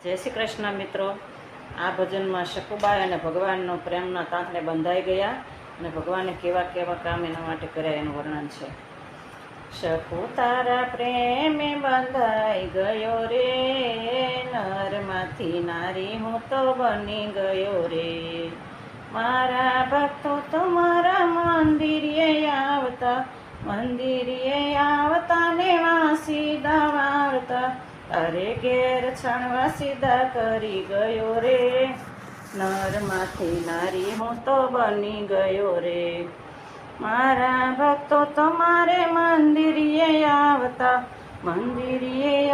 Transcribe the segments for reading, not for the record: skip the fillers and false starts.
જય શ્રી કૃષ્ણ મિત્રો। આ ભજનમાં શકુબાઈ અને ભગવાનનો પ્રેમના તાંતણે બંધાઈ ગયા અને ભગવાને કેવા કેવા કામ એના માટે કર્યા એનું વર્ણન છે। શકુ તારા પ્રેમે બંધાઈ ગયો રે, નરમાંથી નારી હું તો બની ગયો રે। મારા ભક્તો તમારા મંદિરે આવતા ને વાસીદા વાળતા, તારે ઘેર છણવા સીધા કરી ગયો રે। નરમાંથી નારી હું તો બની ગયો રે। મારા ભક્તો તમારે મંદિરે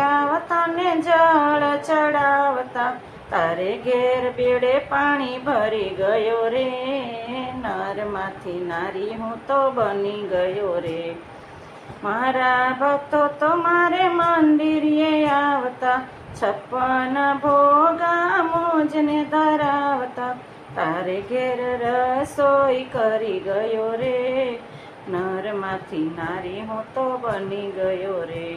આવતા ને જળ ચડાવતા, તારે ઘેર બેડે પાણી ભરી ગયો રે। નરમાંથી નારી હું તો બની ગયો રે। મારા ભક્તો તમારે મંદિરે આવતા, 56 ભોગા મોજને ધરાવતા, તારે ઘેર રસોઈ કરી ગયો રે। નરમાંથી નારી હું તો બની ગયો રે।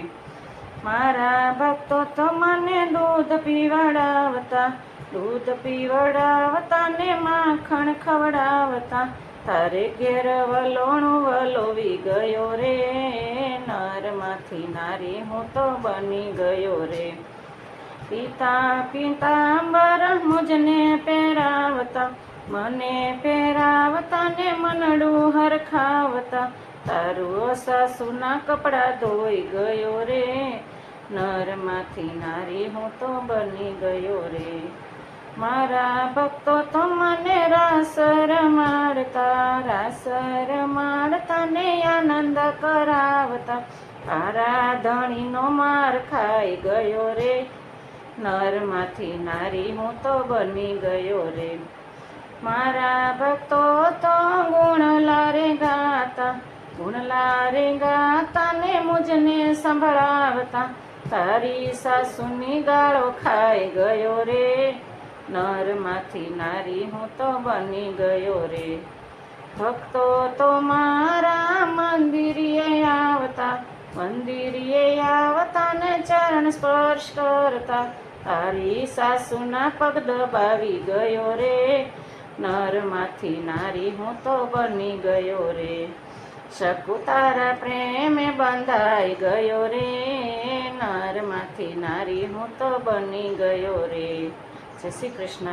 મારા ભક્તો તો મને દૂધ પીવડાવતા ને માખણ ખવડાવતા, તારે ઘેર વલોણું વલોવી ગયો રે। નરમાંથી નારી હું તો બની ગયો રે। પિતા પીતાંબર મુજને પહેરાવતા, મને પહેરાવતા ને મનડું હરખાવતા, તારું સાસુના કપડાં ધોઈ ગયો રે। નરમાંથી નારી હું તો બની ગયો રે। મારા ભક્તો તો મને રાસ રમાડતા ને આનંદ કરાવતા, તારા ધણીનો માર ખાઈ ગયો રે। નરમાંથી નારી હું તો બની ગયો રે। મારા ભક્તો તો ગુણલા રે ગાતા ને મુજને સંભળાવતા, તારી સાસુની ગાળો ખાઈ ગયો રે। નરમાંથી નારી હું તો બની ગયો રે। ભક્તો તો મારા મંદિરે આવતા ને ચરણ સ્પર્શ કરતા, તારી સાસુના પગ દબાવી ગયો રે। નરમાંથી નારી હું તો બની ગયો રે। શકુ તારા પ્રેમે બંધાઈ ગયો રે, નરમાંથી નારી હું તો બની ગયો રે। જય શ્રી કૃષ્ણ।